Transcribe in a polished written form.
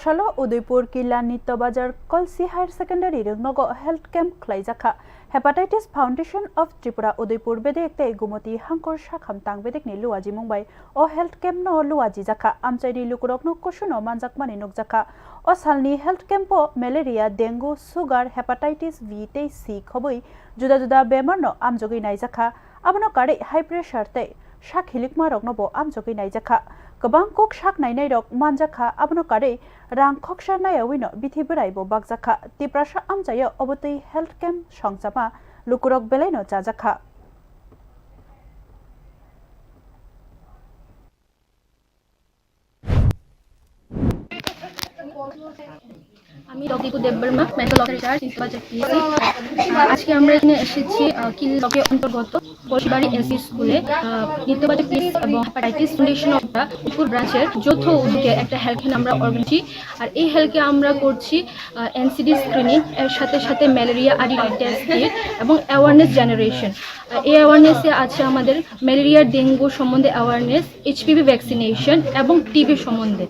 Salo Udaipur Kila Nitto Bazar Kolsi Higher Secondary Rungnogo Health Camp Klaijaka Hepatitis Foundation of Tripura Udaipur Bedek Te Gumoti Hankor Shakham Tang Bedek ni Luaji Mumbai O Health Camp no Luaji Jaka Amchai Lukurok no Kushuno Manjak Mani Nukjaka O Salni Health Camp o Malaria Dengue Sugar Hepatitis V Te C Khobui Juda Juda Bemar no Amjogi Naijaka Abano Kare High Pressure Te Shak Hilik Marok no Bo Amjogi Naijaka Gobang kok shak nainai rok manjaka abono kare rang khoksha nayawino bithi beraibo bakjaka tiprasha amjayo obotei health camp songchama lukurok belaino jajaka আমি doctor Debbarma medical officer Sinbazar PSC আজকে আমরা এখানে এসেছি কিল ব্লকের অন্তর্গত কোশবাড়ি AC স্কুলে নিত্যবাজার PS এবং hepatitis foundation of Udaipur ব্রাঞ্চের যৌথ উদ্যোগে একটা হেলথ ক্যাম্প আমরা অর্গানাইজ আর এই হেলথ ক্যাম্প আমরা করছি এনসিডি স্ক্রিনিং এর সাথে সাথে ম্যালেরিয়া আইডি টেস্ট এবং অ্যাওয়ারনেস জেনারেশন এই অ্যাওয়ারনেসে আছে আমাদের ম্যালেরিয়া ডেঙ্গু সম্বন্ধে অ্যাওয়ারনেস এইচপিভি ভ্যাকসিনেশন এবং টিবি সম্বন্ধে